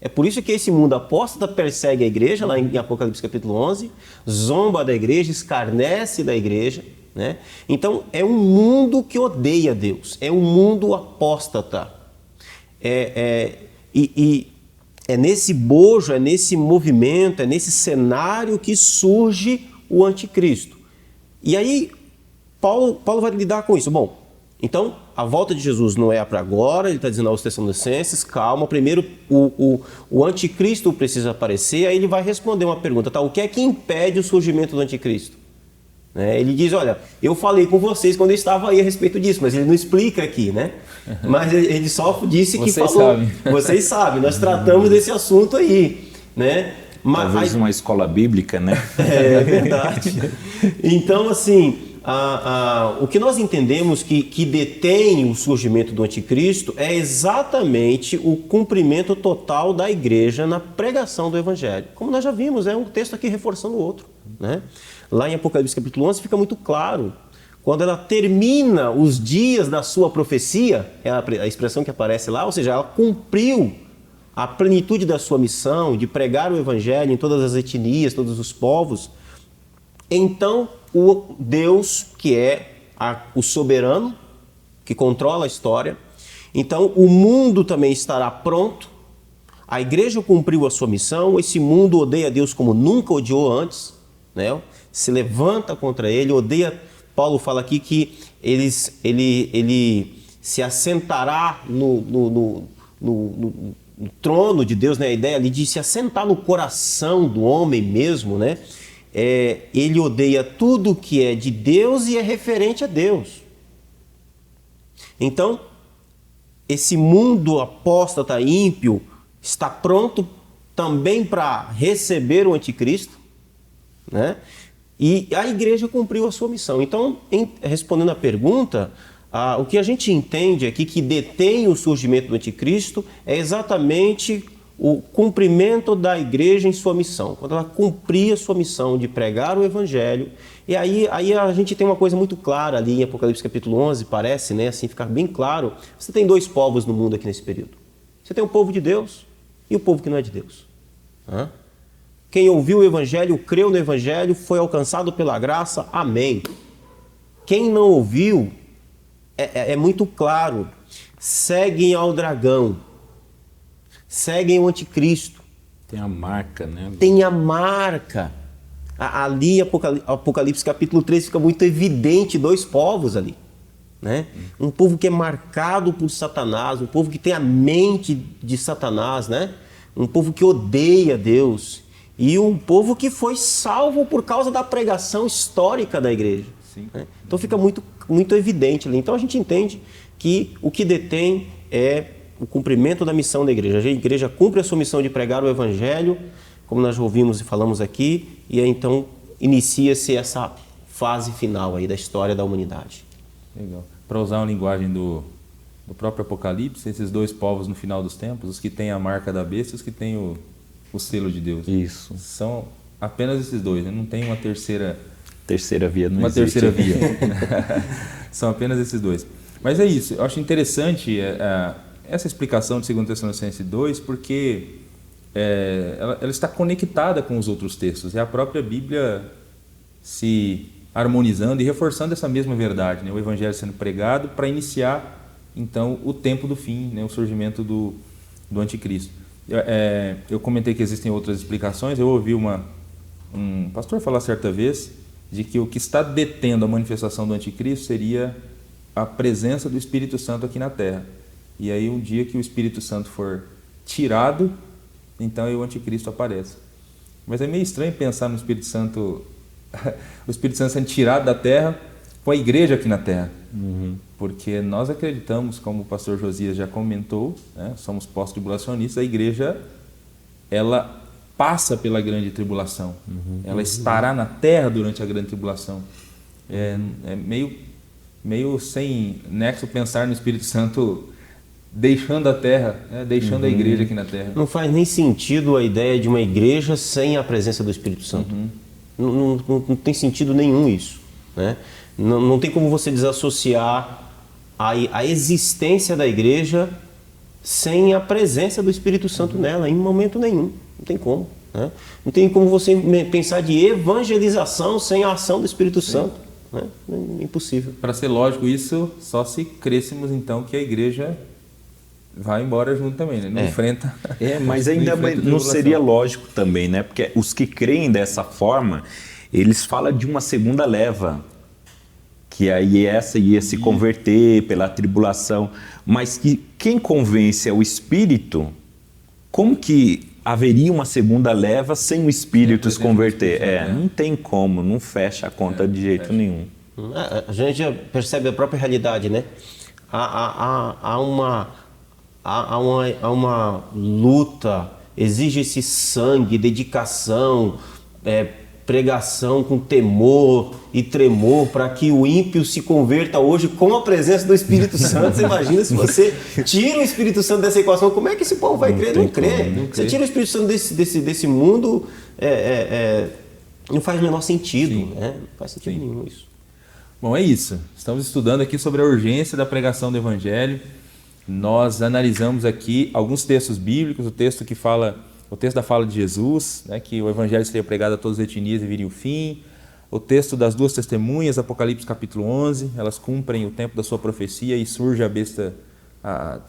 É por isso que esse mundo apóstata persegue a igreja, lá em Apocalipse capítulo 11, zomba da igreja, escarnece da igreja, né? Então, é um mundo que odeia Deus, é um mundo apóstata. E é nesse bojo, é nesse movimento, é nesse cenário que surge o anticristo. E aí, Paulo vai lidar com isso. Bom, então, a volta de Jesus não é para agora, ele está dizendo aos Tessalonicenses, calma, primeiro o anticristo precisa aparecer, aí ele vai responder uma pergunta, tá? O que é que impede o surgimento do anticristo? Ele diz, olha, eu falei com vocês quando eu estava aí a respeito disso, mas ele não explica aqui, né? Mas ele só disse que vocês falou. Sabem. Vocês sabem, nós tratamos desse assunto aí, né? Talvez uma escola bíblica, né? É verdade. Então, assim, o que nós entendemos que detém o surgimento do anticristo é exatamente o cumprimento total da igreja na pregação do evangelho. Como nós já vimos, é um texto aqui reforçando o outro, né? Lá em Apocalipse capítulo 11 fica muito claro, quando ela termina os dias da sua profecia, é a expressão que aparece lá, ou seja, ela cumpriu a plenitude da sua missão de pregar o evangelho em todas as etnias, todos os povos. Então, o Deus, que é o soberano, que controla a história, então o mundo também estará pronto, a igreja cumpriu a sua missão, esse mundo odeia Deus como nunca odiou antes, né? Se levanta contra ele, odeia. Paulo fala aqui que ele se assentará no trono de Deus, né? A ideia ali de se assentar no coração do homem mesmo, né? Ele odeia tudo que é de Deus e é referente a Deus. Então, esse mundo apóstata ímpio está pronto também para receber o anticristo, né? E a igreja cumpriu a sua missão. Então, respondendo à pergunta, o que a gente entende aqui que detém o surgimento do anticristo é exatamente o cumprimento da igreja em sua missão. Quando ela cumprir a sua missão de pregar o evangelho, e aí a gente tem uma coisa muito clara ali em Apocalipse capítulo 11, parece, né? Assim, ficar bem claro. Você tem dois povos no mundo aqui nesse período. Você tem o povo de Deus e o povo que não é de Deus. Quem ouviu o evangelho, creu no evangelho, foi alcançado pela graça, amém. Quem não ouviu, é muito claro, seguem ao dragão, seguem o anticristo. Tem a marca, né? Tem a marca. Ali, Apocalipse capítulo 3, fica muito evidente dois povos ali, né? Um povo que é marcado por Satanás, um povo que tem a mente de Satanás, né? Um povo que odeia Deus. E um povo que foi salvo por causa da pregação histórica da igreja. Né? Então fica muito, muito evidente ali. Então a gente entende que o que detém é o cumprimento da missão da igreja. A igreja cumpre a sua missão de pregar o evangelho, como nós ouvimos e falamos aqui, e aí, então inicia-se essa fase final aí da história da humanidade. Legal. Para usar uma linguagem do próprio Apocalipse, esses dois povos no final dos tempos, os que têm a marca da besta e os que têm o selo de Deus. Isso. São apenas esses dois, né? Não tem uma terceira via, não uma existe. terceira via. São apenas esses dois. Mas é isso, eu acho interessante essa explicação de 2 Tessalonicenses 2, porque ela está conectada com os outros textos. É a própria Bíblia se harmonizando e reforçando essa mesma verdade, né? O Evangelho sendo pregado para iniciar, então, o tempo do fim, né? O surgimento do anticristo. Eu comentei que existem outras explicações. Eu ouvi um pastor falar certa vez de que o que está detendo a manifestação do anticristo seria a presença do Espírito Santo aqui na Terra. E aí um dia que o Espírito Santo for tirado, então aí o anticristo aparece. Mas é meio estranho pensar no Espírito Santo, o Espírito Santo sendo tirado da Terra com a igreja aqui na Terra. Porque nós acreditamos, como o pastor Josias já comentou, né, somos pós-tribulacionistas, a igreja, ela passa pela grande tribulação. Ela estará na Terra durante a grande tribulação. É meio sem nexo pensar no Espírito Santo deixando a Terra, né, deixando a igreja aqui na Terra. Não faz nem sentido a ideia de uma igreja sem a presença do Espírito Santo. Não tem sentido nenhum isso, né? Não tem como você desassociar a existência da igreja sem a presença do Espírito Santo nela, em momento nenhum. Não tem como, né? Não tem como você pensar de evangelização sem a ação do Espírito Santo, né? É impossível. Para ser lógico isso, só se crêssemos então que a igreja vai embora junto também, né? Não enfrenta. Mas ainda não seria lógico também, né? Porque os que creem dessa forma, eles falam de uma segunda leva, que aí essa ia se converter pela tribulação, mas que quem convence é o Espírito, como que haveria uma segunda leva sem o Espírito se converter? Não tem como, não fecha a conta de jeito nenhum. A gente já percebe a própria realidade, né? Há uma luta, exige-se sangue, dedicação, pregação com temor e tremor para que o ímpio se converta hoje com a presença do Espírito Santo. Você imagina se você tira o Espírito Santo dessa equação, como é que esse povo vai crer? Não crê. Você tira o Espírito Santo desse mundo, não faz o menor sentido, né? Não faz sentido nenhum isso. Bom, é isso. Estamos estudando aqui sobre a urgência da pregação do Evangelho. Nós analisamos aqui alguns textos bíblicos, o texto da fala de Jesus, né, que o Evangelho seria pregado a todas as etnias e viria o fim. O texto das duas testemunhas, Apocalipse capítulo 11, elas cumprem o tempo da sua profecia e surge a besta,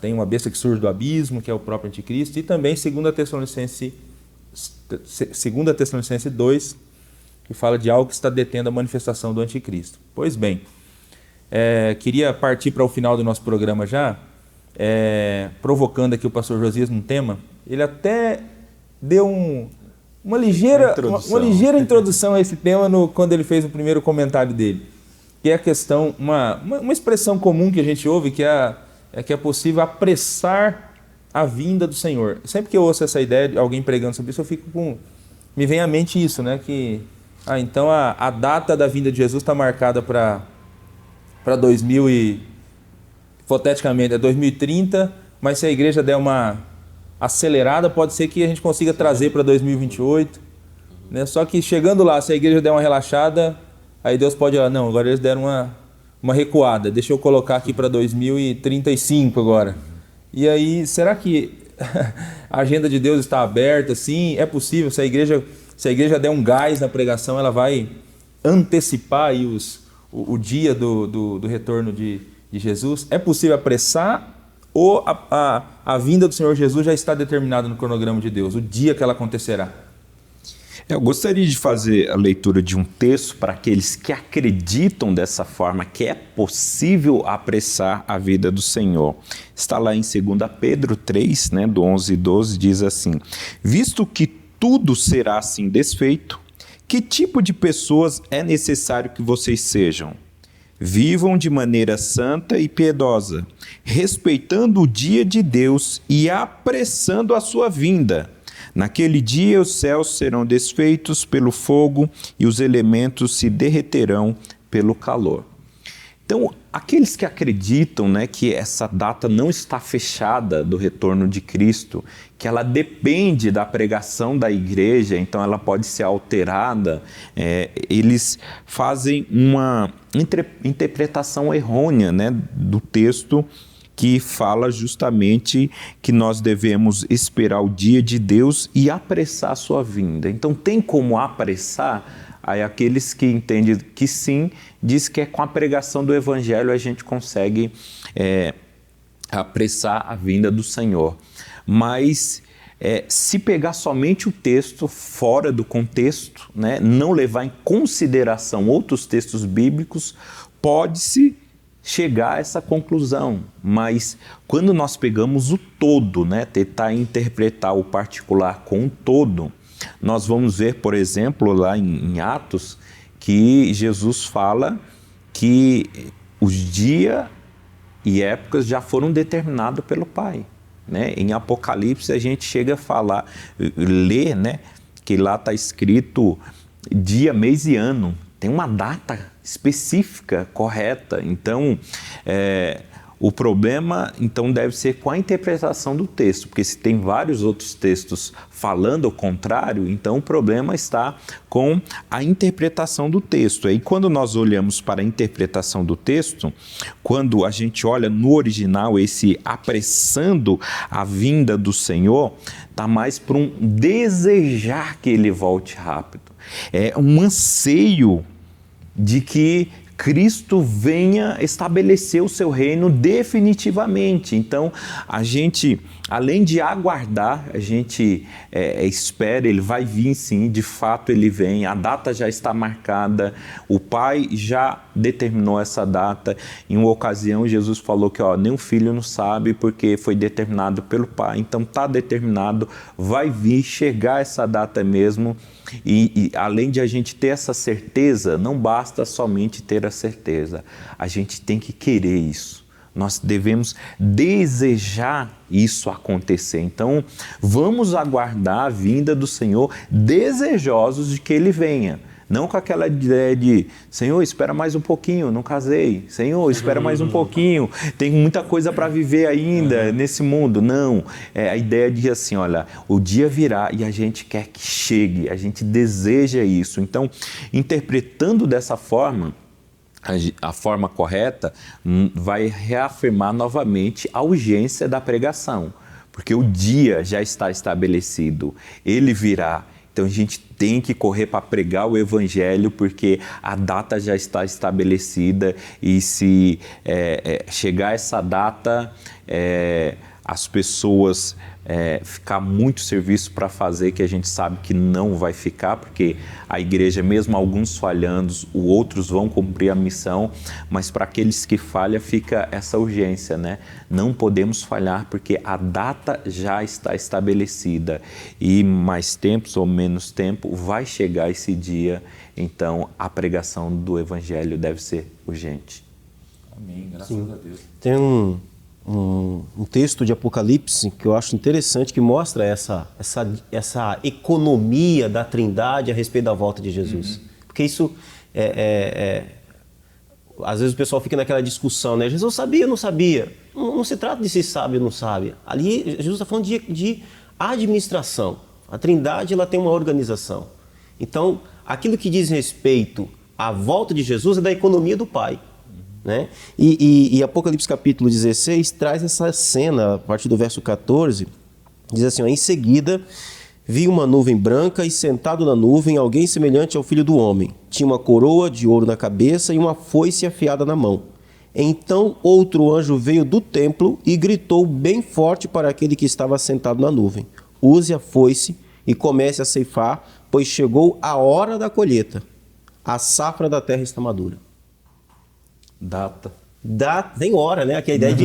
tem uma besta que surge do abismo, que é o próprio anticristo. E também 2 Tessalonicenses 2, que fala de algo que está detendo a manifestação do anticristo. Pois bem, queria partir para o final do nosso programa já, provocando aqui o pastor Josias num tema. Ele até deu uma ligeira introdução a esse tema quando ele fez o primeiro comentário dele, que é a questão, uma expressão comum que a gente ouve, que é possível apressar a vinda do Senhor. Sempre que eu ouço essa ideia de alguém pregando sobre isso, me vem à mente isso, né? Que então a data da vinda de Jesus está marcada para 2030, mas se a igreja der uma acelerada, pode ser que a gente consiga trazer para 2028, né? Só que chegando lá, se a igreja der uma relaxada, aí Deus pode falar, não, agora eles deram uma recuada, deixa eu colocar aqui para 2035 agora. E aí, será que a agenda de Deus está aberta? Sim, é possível. Se a igreja der um gás na pregação, ela vai antecipar aí o dia do retorno de Jesus. É possível apressar, ou a vinda do Senhor Jesus já está determinada no cronograma de Deus, o dia que ela acontecerá? Eu gostaria de fazer a leitura de um texto para aqueles que acreditam dessa forma, que é possível apressar a vida do Senhor. Está lá em 2 Pedro 3, né, do 11 e 12, diz assim: visto que tudo será assim desfeito, que tipo de pessoas é necessário que vocês sejam? Vivam de maneira santa e piedosa, respeitando o dia de Deus e apressando a sua vinda. Naquele dia os céus serão desfeitos pelo fogo e os elementos se derreterão pelo calor. Então, aqueles que acreditam, né, que essa data não está fechada do retorno de Cristo, que ela depende da pregação da igreja, então ela pode ser alterada, eles fazem uma interpretação errônea, né, do texto, que fala justamente que nós devemos esperar o dia de Deus e apressar a sua vinda. Então, tem como apressar? Aí aqueles que entendem que sim, diz que com a pregação do Evangelho a gente consegue apressar a vinda do Senhor. Mas se pegar somente o texto fora do contexto, né, não levar em consideração outros textos bíblicos, pode-se chegar a essa conclusão, mas quando nós pegamos o todo, né, tentar interpretar o particular com o todo, nós vamos ver, por exemplo, lá em Atos, que Jesus fala que os dias e épocas já foram determinados pelo Pai, né? Em Apocalipse a gente chega a falar, ler, né, que lá está escrito dia, mês e ano. Tem uma data específica, correta. Então, o problema então deve ser com a interpretação do texto, porque se tem vários outros textos falando o contrário, então o problema está com a interpretação do texto. E quando nós olhamos para a interpretação do texto, quando a gente olha no original esse apressando a vinda do Senhor, está mais para um desejar que ele volte rápido. É um anseio de que Cristo venha estabelecer o seu reino definitivamente. Então, a gente, além de aguardar, a gente espera, ele vai vir sim, de fato ele vem, a data já está marcada, o Pai já determinou essa data. Em uma ocasião, Jesus falou que nem o Filho não sabe, porque foi determinado pelo Pai. Então, está determinado, vai vir, chegar essa data mesmo. E além de a gente ter essa certeza, não basta somente ter a certeza, a gente tem que querer isso. Nós devemos desejar isso acontecer. Então, vamos aguardar a vinda do Senhor, desejosos de que Ele venha. Não com aquela ideia de, Senhor, espera mais um pouquinho, não casei. Senhor, espera mais um pouquinho, tem muita coisa para viver ainda nesse mundo. Não, a ideia de assim, olha, o dia virá e a gente quer que chegue, a gente deseja isso. Então, interpretando dessa forma, a forma correta vai reafirmar novamente a urgência da pregação, porque o dia já está estabelecido, ele virá. Então a gente tem que correr para pregar o Evangelho, porque a data já está estabelecida e se chegar essa data, as pessoas ficar muito serviço para fazer, que a gente sabe que não vai ficar, porque a igreja, mesmo alguns falhando, os outros vão cumprir a missão, mas para aqueles que falham fica essa urgência, né? Não podemos falhar porque a data já está estabelecida e mais tempo ou menos tempo vai chegar esse dia, então a pregação do Evangelho deve ser urgente. Amém, graças a Deus. Tem um texto de Apocalipse que eu acho interessante, que mostra essa economia da Trindade a respeito da volta de Jesus. Porque isso às vezes o pessoal fica naquela discussão, né? Jesus sabia ou não sabia? Não se trata de se sabe ou não sabe. Ali Jesus está falando de administração. A Trindade, ela tem uma organização. Então, aquilo que diz respeito à volta de Jesus é da economia do Pai. Né? E Apocalipse capítulo 16 traz essa cena, a partir do verso 14, diz assim, em seguida vi uma nuvem branca e sentado na nuvem alguém semelhante ao Filho do Homem. Tinha uma coroa de ouro na cabeça e uma foice afiada na mão. Então outro anjo veio do templo e gritou bem forte para aquele que estava sentado na nuvem: use a foice e comece a ceifar, pois chegou a hora da colheita. A safra da terra está madura. Data. Tem hora, né? Que a ideia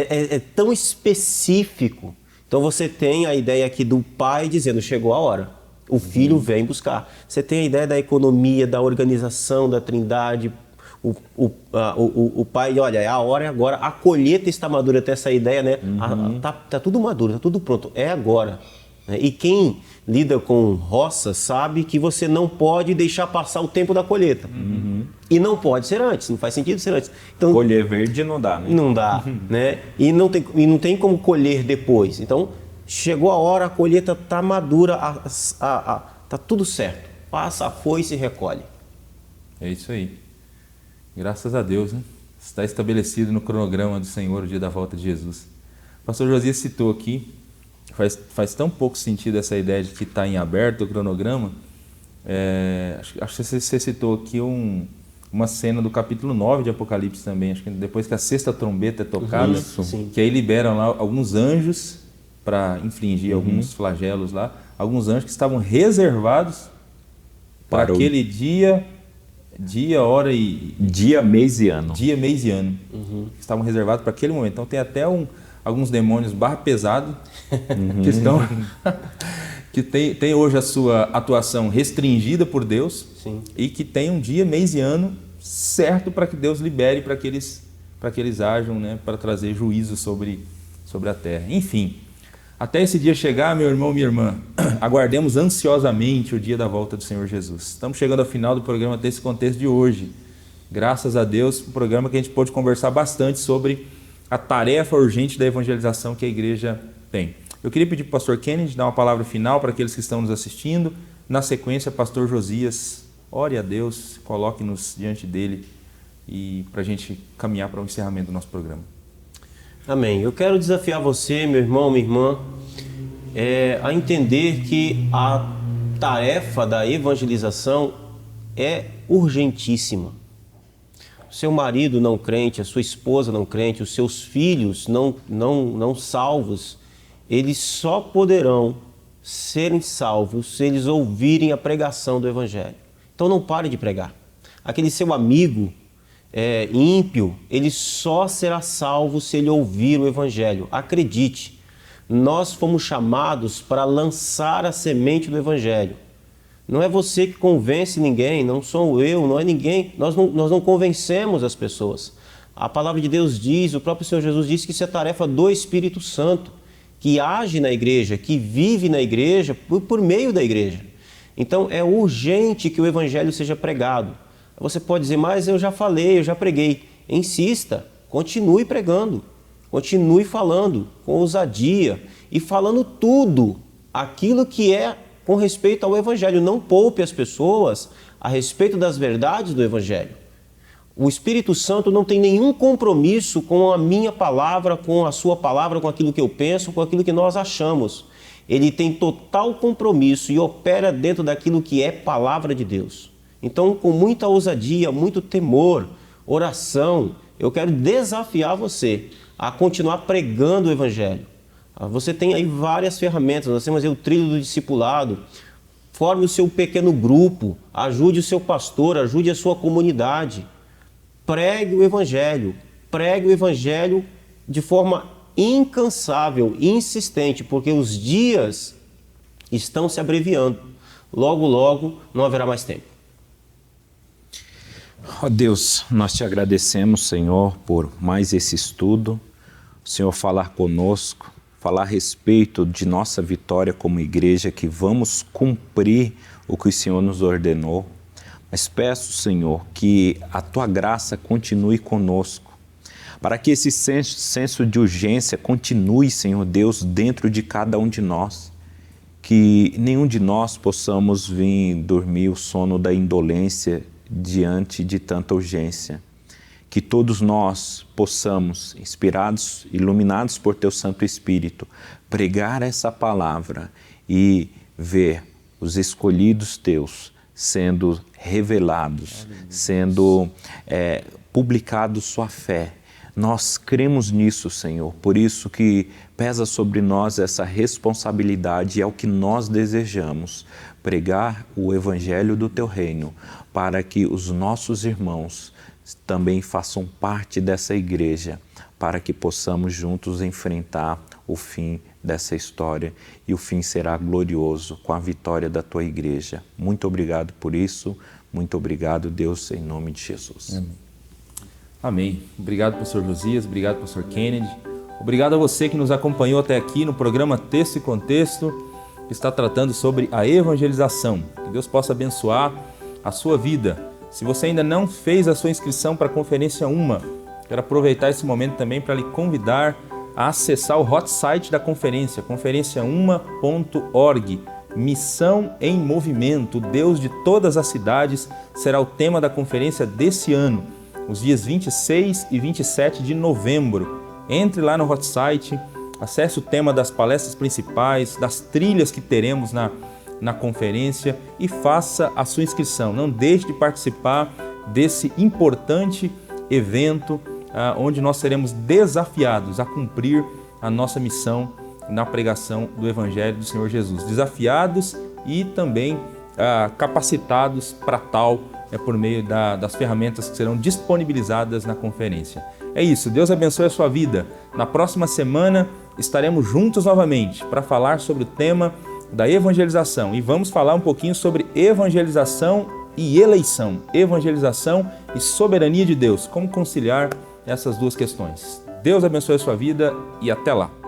é tão específico. Então você tem a ideia aqui do Pai dizendo, chegou a hora. O Filho vem buscar. Você tem a ideia da economia, da organização, da Trindade. O Pai, olha, é a hora, é agora. A colheita está madura, até essa ideia, né? Tá tudo maduro, tá tudo pronto. É agora. E quem lida com roça sabe que você não pode deixar passar o tempo da colheita. E não pode ser antes, não faz sentido ser antes. Então, colher verde não dá, né? Não dá, né? E não tem como colher depois. Então, chegou a hora, a colheita está madura, tá tudo certo. Passa a foice e recolhe. É isso aí. Graças a Deus, né? Está estabelecido no cronograma do Senhor o dia da volta de Jesus. O pastor Josias citou aqui, faz tão pouco sentido essa ideia de que está em aberto o cronograma. Acho que você citou aqui uma cena do capítulo 9 de Apocalipse também, acho que depois que a sexta trombeta é tocada, que aí liberam lá alguns anjos para infligir alguns flagelos lá, alguns anjos que estavam reservados para aquele dia Dia, hora e... Dia, mês e ano. Dia, mês e ano. Que estavam reservados para aquele momento. Então tem até alguns demônios barra pesado que estão... que tem hoje a sua atuação restringida por Deus. Sim. E que tem um dia, mês e ano certo para que Deus libere para que eles ajam, né, para trazer juízo sobre a terra. Enfim, até esse dia chegar, meu irmão, minha irmã, aguardemos ansiosamente o dia da volta do Senhor Jesus. Estamos chegando ao final do programa desse contexto de hoje. Graças a Deus, um programa que a gente pôde conversar bastante sobre a tarefa urgente da evangelização que a igreja tem. Eu queria pedir para o pastor Kennedy dar uma palavra final para aqueles que estão nos assistindo. Na sequência, pastor Josias, ore a Deus, coloque-nos diante dele e para a gente caminhar para o encerramento do nosso programa. Amém. Eu quero desafiar você, meu irmão, minha irmã, a entender que a tarefa da evangelização é urgentíssima. O seu marido não crente, a sua esposa não crente, os seus filhos não salvos, eles só poderão serem salvos se eles ouvirem a pregação do Evangelho. Então não pare de pregar. Aquele seu amigo ímpio, ele só será salvo se ele ouvir o Evangelho. Acredite, nós fomos chamados para lançar a semente do Evangelho. Não é você que convence ninguém, não sou eu, não é ninguém. Nós não convencemos as pessoas. A palavra de Deus diz, o próprio Senhor Jesus disse que isso é tarefa do Espírito Santo, que age na igreja, que vive na igreja, por meio da igreja. Então é urgente que o Evangelho seja pregado. Você pode dizer, mas eu já falei, eu já preguei. Insista, continue pregando, continue falando com ousadia e falando tudo aquilo que é com respeito ao Evangelho. Não poupe as pessoas a respeito das verdades do Evangelho. O Espírito Santo não tem nenhum compromisso com a minha palavra, com a sua palavra, com aquilo que eu penso, com aquilo que nós achamos. Ele tem total compromisso e opera dentro daquilo que é palavra de Deus. Então, com muita ousadia, muito temor, oração, eu quero desafiar você a continuar pregando o Evangelho. Você tem aí várias ferramentas, nós temos aí o trilho do discipulado. Forme o seu pequeno grupo, ajude o seu pastor, ajude a sua comunidade. Pregue o Evangelho de forma incansável, insistente, porque os dias estão se abreviando. Logo, logo, não haverá mais tempo. Ó Deus, nós te agradecemos, Senhor, por mais esse estudo. O Senhor falar conosco, falar a respeito de nossa vitória como igreja, que vamos cumprir o que o Senhor nos ordenou. Mas peço, Senhor, que a Tua graça continue conosco, para que esse senso de urgência continue, Senhor Deus, dentro de cada um de nós. Que nenhum de nós possamos vir dormir o sono da indolência diante de tanta urgência. Que todos nós possamos, inspirados, iluminados por Teu Santo Espírito, pregar essa palavra e ver os escolhidos Teus sendo revelados, sendo publicado sua fé. Nós cremos nisso, Senhor, por isso que pesa sobre nós essa responsabilidade e é o que nós desejamos, pregar o Evangelho do Teu Reino, para que os nossos irmãos também façam parte dessa igreja, para que possamos juntos enfrentar o fim dessa história e o fim será glorioso com a vitória da Tua igreja. Muito obrigado por isso, muito obrigado, Deus, em nome de Jesus. Amém. Amém. Obrigado, pastor Josias, obrigado, pastor Kennedy. Obrigado a você que nos acompanhou até aqui no programa Texto e Contexto, que está tratando sobre a evangelização. Que Deus possa abençoar a sua vida. Se você ainda não fez a sua inscrição para a Conferência Uma, quero aproveitar esse momento também para lhe convidar a acessar o hot site da conferência, conferenciauma.org. Missão em Movimento, Deus de todas as cidades, será o tema da conferência desse ano, os dias 26 e 27 de novembro. Entre lá no hot site, acesse o tema das palestras principais, das trilhas que teremos na conferência e faça a sua inscrição. Não deixe de participar desse importante evento onde nós seremos desafiados a cumprir a nossa missão na pregação do Evangelho do Senhor Jesus. Desafiados e também capacitados para tal é por meio das ferramentas que serão disponibilizadas na conferência. É isso, Deus abençoe a sua vida. Na próxima semana estaremos juntos novamente para falar sobre o tema da evangelização e vamos falar um pouquinho sobre evangelização e eleição, evangelização e soberania de Deus, como conciliar essas duas questões. Deus abençoe a sua vida e até lá.